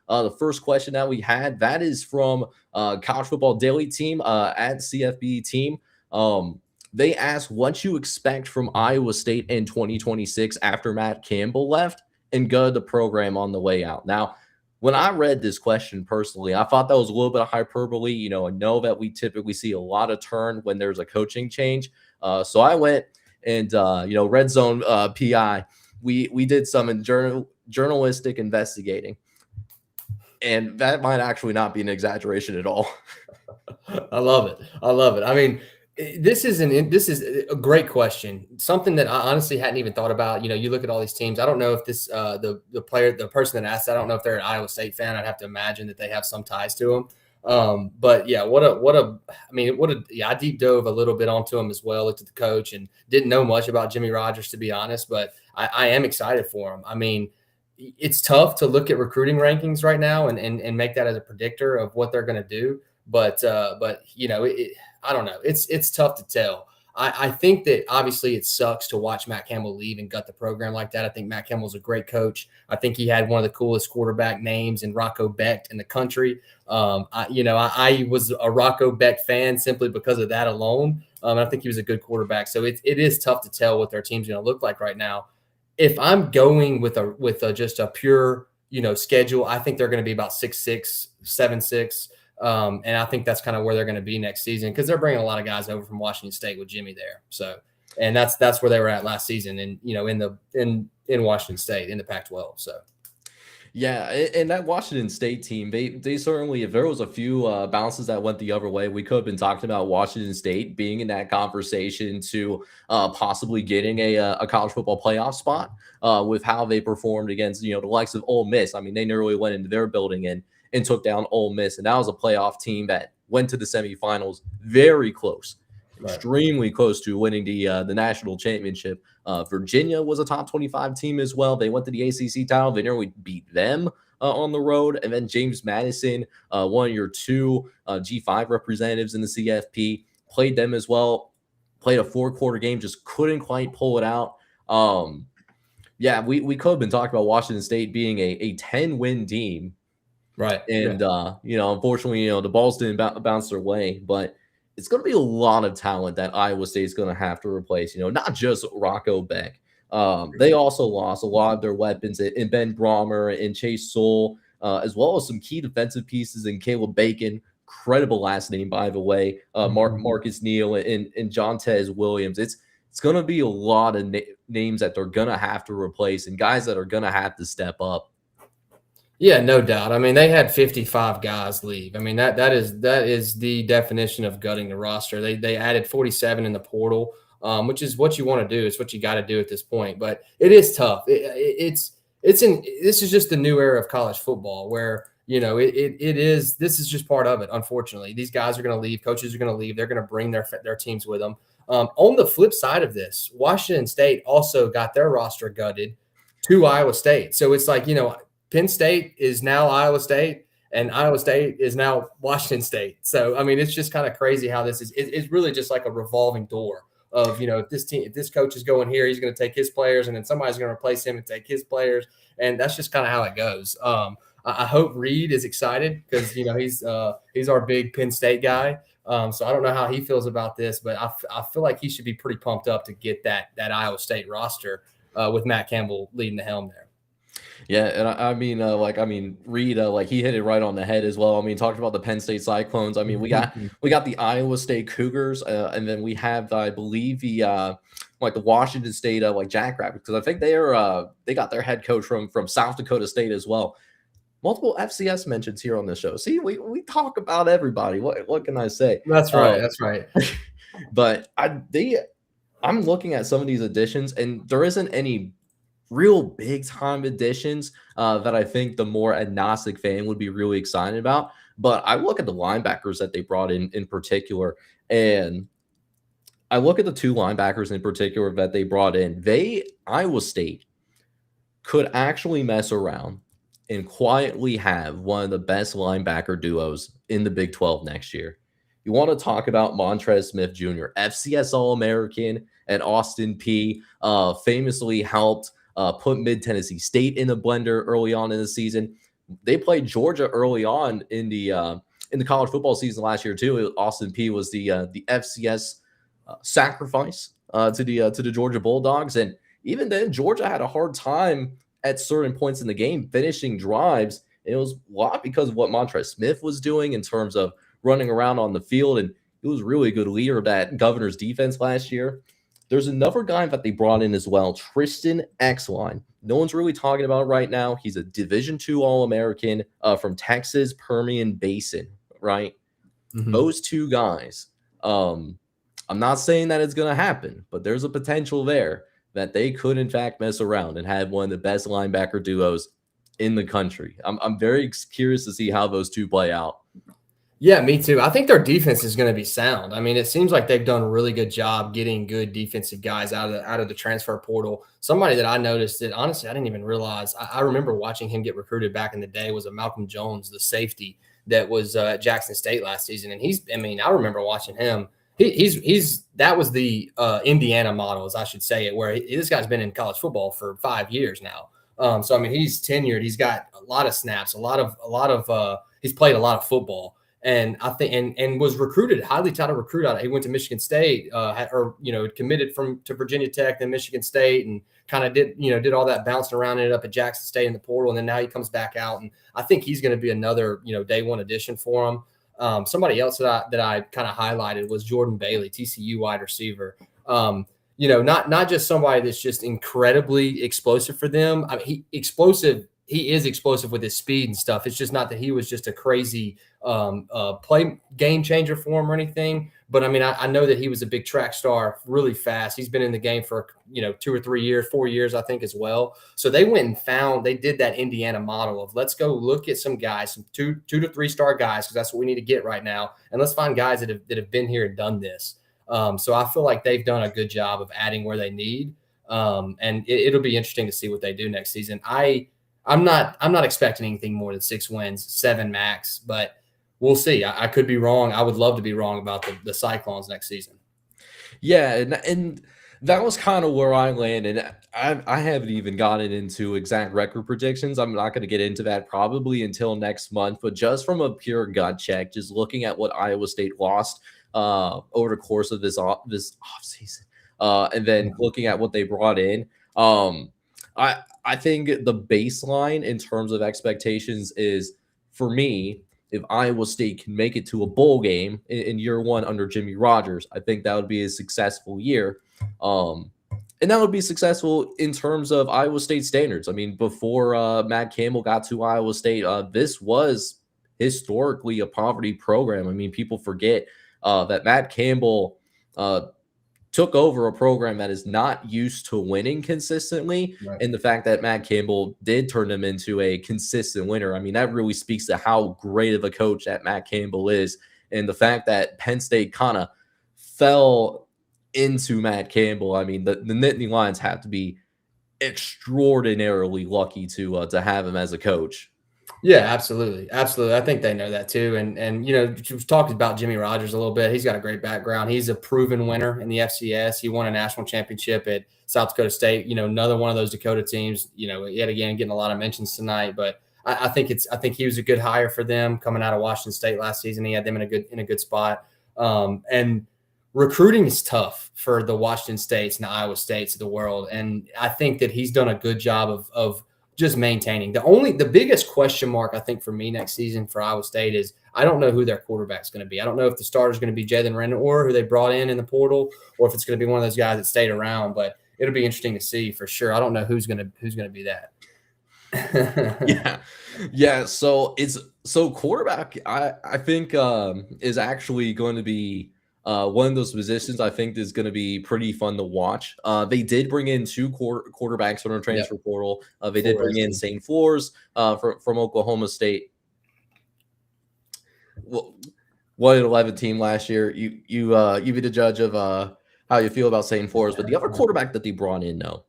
The first question that we had, that is from College Football Daily Team at CFB Team. They asked what you expect from Iowa State in 2026 after Matt Campbell left and gutted the program on the way out. Now, when I read this question personally, I thought that was a little bit of hyperbole. I know that we typically see a lot of turn when there's a coaching change. So I went and, Redzone PI, we did some journalistic investigating. And that might actually not be an exaggeration at all. I love it. I love it. I mean, this is a great question. Something that I honestly hadn't even thought about. You look at all these teams. I don't know if this the person that asked, I don't know if they're an Iowa State fan. I'd have to imagine that they have some ties to them. But yeah, I deep dove a little bit onto him as well. Looked at the coach and didn't know much about Jimmy Rogers, to be honest. But I am excited for him. I mean, it's tough to look at recruiting rankings right now and make that as a predictor of what they're going to do. But I don't know. It's tough to tell. I think that obviously it sucks to watch Matt Campbell leave and gut the program like that. I think Matt Campbell's a great coach. I think he had one of the coolest quarterback names in Rocco Becht in the country. I was a Rocco Becht fan simply because of that alone. I think he was a good quarterback. So it is tough to tell what their team's going to look like right now. If I'm going with just a pure, schedule, I think they're going to be about 6-6, 7-6. And I think that's kind of where they're going to be next season because they're bringing a lot of guys over from Washington State with Jimmy there. So, and that's where they were at last season, and in Washington State in the Pac-12. So. Yeah, and that Washington State team, they certainly, if there was a few bounces that went the other way, we could have been talking about Washington State being in that conversation to possibly getting a college football playoff spot with how they performed against, the likes of Ole Miss. I mean, they nearly went into their building and took down Ole Miss, and that was a playoff team that went to the semifinals very close. Right. Extremely close to winning the national championship. Virginia was a top 25 team as well. They went to the ACC title. They nearly beat them on the road. And then James Madison, one of your two G5 representatives in the CFP, played them as well. Played a 4-quarter game, just couldn't quite pull it out. We could have been talking about Washington State being a 10-win team. Right. And, unfortunately, the balls didn't bounce their way. But it's going to be a lot of talent that Iowa State is going to have to replace, not just Rocco Becht. They also lost a lot of their weapons in Ben Brahmer and Chase Soule, as well as some key defensive pieces in Caleb Bacon. Incredible last name, by the way. Marcus Neal and Jontez Williams. It's going to be a lot of names that they're going to have to replace and guys that are going to have to step up. Yeah, no doubt. I mean, they had 55 guys leave. I mean, that is the definition of gutting the roster. They added 47 in the portal, which is what you want to do. It's what you got to do at this point. But it is tough. This is just the new era of college football where this is just part of it. Unfortunately, these guys are going to leave. Coaches are going to leave. They're going to bring their teams with them. On the flip side of this, Washington State also got their roster gutted to Iowa State. So it's like Penn State is now Iowa State, and Iowa State is now Washington State. So, I mean, it's just kind of crazy how this is. It's really just like a revolving door of, if this coach is going here, he's going to take his players, and then somebody's going to replace him and take his players. And that's just kind of how it goes. I hope Reed is excited because, he's our big Penn State guy. So I don't know how he feels about this, but I feel like he should be pretty pumped up to get that Iowa State roster with Matt Campbell leading the helm there. Yeah, and Reed, he hit it right on the head as well. I mean, talked about the Penn State Cyclones. I mean, we got the Iowa State Cougars, and then we have, I believe, the Washington State Jackrabbits, because I think they got their head coach from South Dakota State as well. Multiple FCS mentions here on this show. See, we talk about everybody. What can I say? That's right. That's right. But I'm looking at some of these additions, and there isn't any real big time additions that I think the more agnostic fan would be really excited about. But I look at the linebackers that they brought in particular, and I look at the two linebackers in particular that they brought in. Iowa State could actually mess around and quietly have one of the best linebacker duos in the Big 12 next year. You want to talk about Montrez Smith Jr., FCS All-American at Austin Peay, famously helped put Mid-Tennessee State in the blender early on in the season. they played Georgia early on in the college football season last year too. Austin P was the FCS sacrifice to the Georgia Bulldogs, and even then, Georgia had a hard time at certain points in the game finishing drives. And it was a lot because of what Montrez Smith was doing in terms of running around on the field, and he was really a good leader of that Governor's defense last year. There's another guy that they brought in as well, Tristan Exline. No one's really talking about it right now. He's a Division II All-American from Texas Permian Basin, right? Mm-hmm. Those two guys. I'm not saying that it's going to happen, but there's a potential there that they could, in fact, mess around and have one of the best linebacker duos in the country. I'm very curious to see how those two play out. Yeah, me too. I think their defense is going to be sound. I mean, it seems like they've done a really good job getting good defensive guys out of the transfer portal. Somebody that I noticed that honestly I didn't even realize. I remember watching him get recruited back in the day was a Malcolm Jones, the safety that was at Jackson State last season, and I remember watching him. That was the Indiana model, as I should say it, where this guy's been in college football for 5 years now. So I mean, he's tenured. He's got a lot of snaps, he's played a lot of football. And I think, and was recruited, highly touted recruit out. He went to Michigan State, committed to Virginia Tech, then Michigan State, and kind of did all that bouncing around, ended up at Jackson State in the portal, and then now he comes back out. And I think he's going to be another, day one addition for him. Somebody else that I kind of highlighted was Jordan Bailey, TCU wide receiver. Not just somebody that's just incredibly explosive for them. I mean, he is explosive with his speed and stuff. It's just not that he was just a crazy play game changer for him or anything. But I mean, I know that he was a big track star, really fast. He's been in the game for 2 or 3 years, 4 years, I think, as well. So they went and they did that Indiana model of let's go look at some guys, some two to 3 star guys, because that's what we need to get right now. And let's find guys that have been here and done this. So I feel like they've done a good job of adding where they need. And it'll be interesting to see what they do next season. I'm not expecting anything more than 6 wins, 7 max, but we'll see. I could be wrong. I would love to be wrong about the Cyclones next season. Yeah, and that was kind of where I landed. I haven't even gotten into exact record predictions. I'm not going to get into that probably until next month, but just from a pure gut check, just looking at what Iowa State lost over the course of this offseason, and then looking at what they brought in, I think the baseline in terms of expectations is, for me, if Iowa State can make it to a bowl game in year one under Jimmy Rogers, I think that would be a successful year. And that would be successful in terms of Iowa State standards. I mean, before Matt Campbell got to Iowa State, this was historically a poverty program. I mean, people forget that Matt Campbell took over a program that is not used to winning consistently. Right. And the fact that Matt Campbell did turn them into a consistent winner, I mean, that really speaks to how great of a coach that Matt Campbell is. And the fact that Penn State kind of fell into Matt Campbell, I mean, the Nittany Lions have to be extraordinarily lucky to have him as a coach. Yeah, absolutely. Absolutely. I think they know that too. And we've talked about Jimmy Rogers a little bit. He's got a great background. He's a proven winner in the FCS. He won a national championship at South Dakota State, another one of those Dakota teams, yet again, getting a lot of mentions tonight, but I think he was a good hire for them coming out of Washington State last season. He had them in a good spot. And recruiting is tough for the Washington States and the Iowa States of the world. And I think that he's done a good job of just maintaining. The biggest question mark, I think, for me next season for Iowa State is I don't know who their quarterback's going to be. I don't know if the starter is going to be Jalen Renor, who they brought in the portal, or if it's going to be one of those guys that stayed around. But it'll be interesting to see for sure. I don't know who's going to be that. Yeah. So quarterback, I think is actually going to be one of those positions I think is going to be pretty fun to watch. They did bring in 2 quarterbacks from the transfer portal. They did bring in St. Flores from Oklahoma State. Well, 1-11 team last year. You be the judge of how you feel about St. Flores. But the other quarterback that they brought in, though,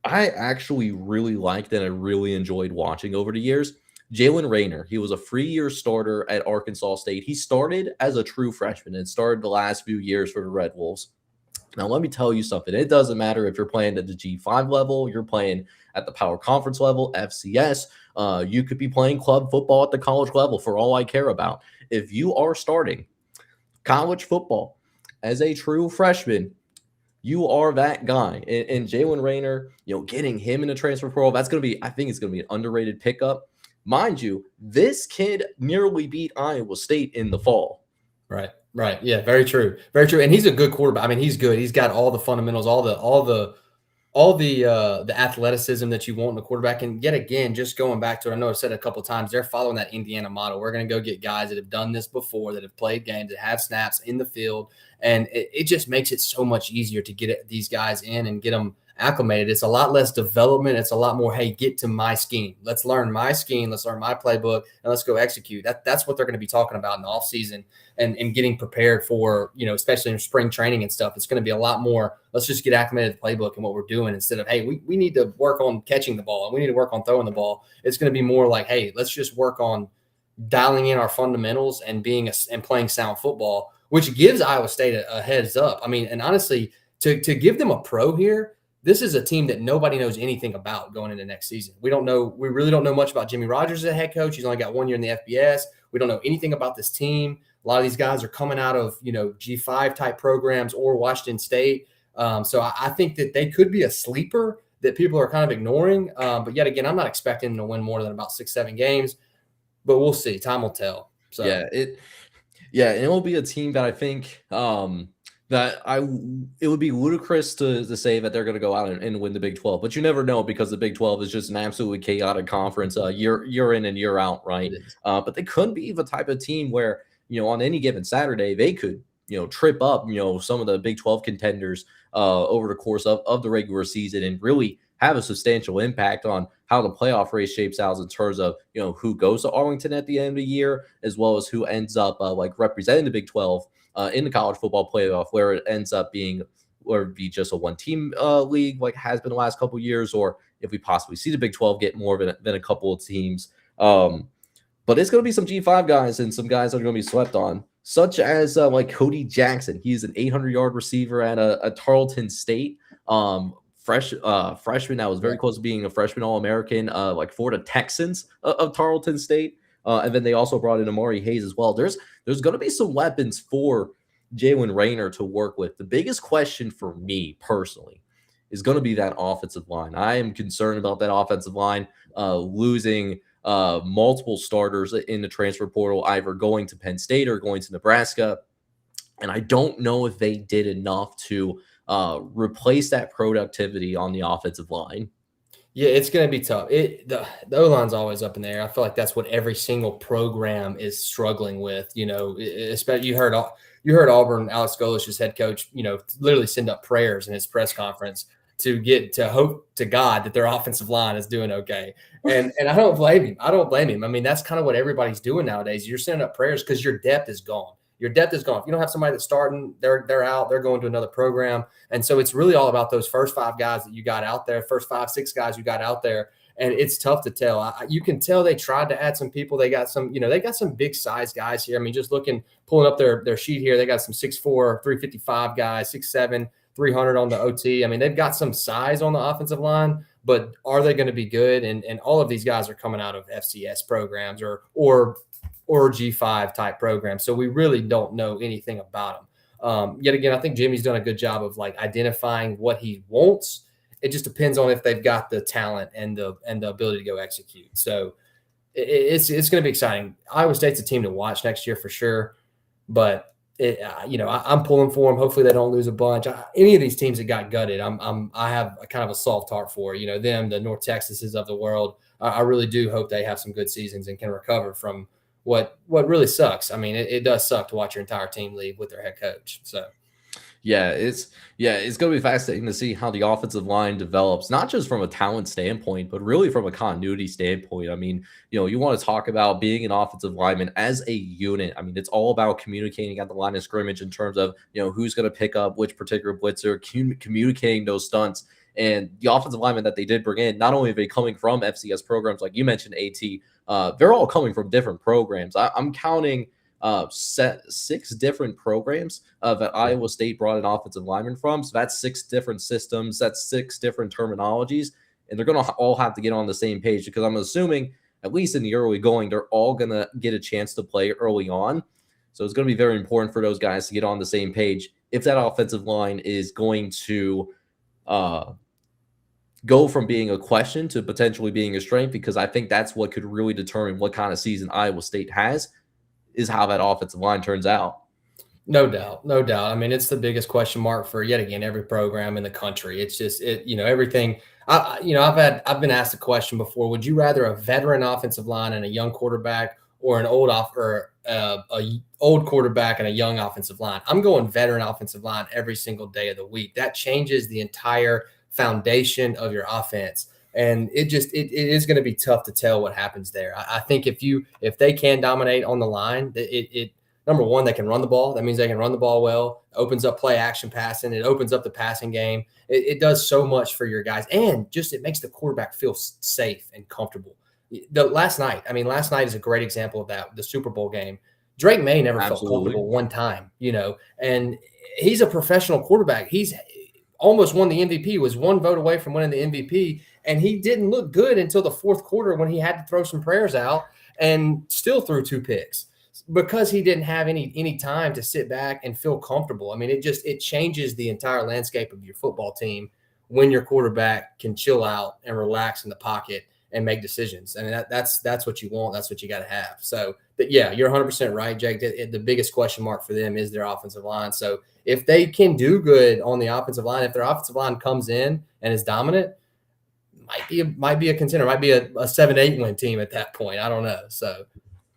I actually really liked and I really enjoyed watching over the years. Jalen Rayner, he was a 3-year starter at Arkansas State. He started as a true freshman and started the last few years for the Red Wolves. Now, let me tell you something. It doesn't matter if you're playing at the G5 level, you're playing at the Power Conference level, FCS, You could be playing club football at the college level for all I care about. If you are starting college football as a true freshman, you are that guy. And Jalen Rayner, getting him in a transfer portal, that's going to be, I think it's going to be an underrated pickup. Mind you, this kid nearly beat Iowa State in the fall. Right. Right. Yeah. Very true. Very true. And he's a good quarterback. I mean, he's good. He's got all the fundamentals, all the athleticism that you want in a quarterback. And yet again, just going back to it, I know I've said it a couple of times, they're following that Indiana model. We're going to go get guys that have done this before, that have played games, that have snaps in the field. And it just makes it so much easier to get these guys in and get them acclimated. It's a lot less development. It's a lot more, hey, get to my scheme. Let's learn my scheme. Let's learn my playbook, and let's go execute. That's what they're going to be talking about in the offseason and getting prepared for, especially in spring training and stuff. It's going to be a lot more, let's just get acclimated to the playbook and what we're doing, instead of, hey, we need to work on catching the ball and we need to work on throwing the ball. It's going to be more like, hey, let's just work on dialing in our fundamentals and and playing sound football, which gives Iowa State a heads up. I mean, and honestly, to give them a pro here, this is a team that nobody knows anything about going into next season. We really don't know much about Jimmy Rogers as a head coach. He's only got 1 year in the FBS. We don't know anything about this team. A lot of these guys are coming out of, G5 type programs or Washington State. So I think that they could be a sleeper that people are kind of ignoring. But yet again, I'm not expecting them to win more than about 6-7 games, but we'll see. Time will tell. So and it will be a team that I think, it would be ludicrous to say that they're going to go out and win the Big 12, but you never know, because the Big 12 is just an absolutely chaotic conference, year in and year out, right? But they could be the type of team where, on any given Saturday, they could, trip up, some of the Big 12 contenders over the course of the regular season, and really have a substantial impact on how the playoff race shapes out in terms of, who goes to Arlington at the end of the year, as well as who ends up representing the Big 12 in the college football playoff, where it ends up being, or be just a one-team league like has been the last couple of years, or if we possibly see the Big 12 get more than a couple of teams. But it's going to be some G5 guys and some guys that are going to be swept on, such as Cody Jackson. He's an 800-yard receiver at a Tarleton State. Freshman that was very close to being a freshman All-American, for the Texans of Tarleton State. And then they also brought in Amari Hayes as well. There's going to be some weapons for Jalen Rayner to work with. The biggest question for me personally is going to be that offensive line. I am concerned about that offensive line losing multiple starters in the transfer portal, either going to Penn State or going to Nebraska. And I don't know if they did enough to replace that productivity on the offensive line. Yeah, it's going to be tough. The O-line's always up in the air. I feel like that's what every single program is struggling with. Especially you heard Auburn, Alex Golish's head coach, literally send up prayers in his press conference to hope to God that their offensive line is doing okay. And I don't blame him. I mean, that's kind of what everybody's doing nowadays. You're sending up prayers because your depth is gone. Your depth is gone. If you don't have somebody that's starting, they're out, they're going to another program. And so it's really all about those first 5 guys that you got out there, first 5, 6 guys you got out there. And it's tough to tell. You can tell they tried to add some people. They got some, they got some big size guys here. I mean, just pulling up their sheet here, they got some 6'4", 355 guys, 6'7", 300 on the OT. I mean, they've got some size on the offensive line, but are they going to be good? And all of these guys are coming out of FCS programs or G5 type programs. So we really don't know anything about them. Yet again, I think Jimmy's done a good job of identifying what he wants. It just depends on if they've got the talent and the ability to go execute. So it's going to be exciting. Iowa State's a team to watch next year for sure. But I'm pulling for them. Hopefully they don't lose a bunch. Any of these teams that got gutted, I have a kind of a soft heart for. Them, the North Texases of the world. I really do hope they have some good seasons and can recover from what really sucks. I mean, it does suck to watch your entire team leave with their head coach. So it's going to be fascinating to see how the offensive line develops, not just from a talent standpoint, but really from a continuity standpoint. I mean, you want to talk about being an offensive lineman as a unit. I mean, it's all about communicating at the line of scrimmage in terms of, who's going to pick up which particular blitzer, communicating those stunts. And the offensive linemen that they did bring in, not only are they coming from FCS programs, like you mentioned, AT, they're all coming from different programs. I'm counting 6 different programs that Iowa State brought an offensive lineman from. So that's 6 different systems. That's 6 different terminologies. And they're going to all have to get on the same page, because I'm assuming at least in the early going, they're all going to get a chance to play early on. So it's going to be very important for those guys to get on the same page if that offensive line is going to uh, go from being a question to potentially being a strength, because I think that's what could really determine what kind of season Iowa State has, is how that offensive line turns out. No doubt, no doubt. I mean, it's the biggest question mark for yet again every program in the country. It's just everything. I've been asked a question before. Would you rather a veteran offensive line and a young quarterback, or an old quarterback and a young offensive line? I'm going veteran offensive line every single day of the week. That changes the entire foundation of your offense. And it is going to be tough to tell what happens there. I think if they can dominate on the line, number one, they can run the ball. That means they can run the ball well. Opens up play action passing. It opens up the passing game. It does so much for your guys, and just it makes the quarterback feel safe and comfortable. Last night is a great example of that. The Super Bowl game, Drake May never felt comfortable one time, and he's a professional quarterback. He's almost won the MVP, was one vote away from winning the MVP, and he didn't look good until the fourth quarter when he had to throw some prayers out and still threw 2 picks, because he didn't have any time to sit back and feel comfortable. I mean, it changes the entire landscape of your football team when your quarterback can chill out and relax in the pocket and make decisions. I mean, that's what you want. That's what you got to have. So, but yeah, you're 100% right, Jake. The biggest question mark for them is their offensive line. So if they can do good on the offensive line, if their offensive line comes in and is dominant, might be a contender, might be a 7-8 win team at that point. I don't know. So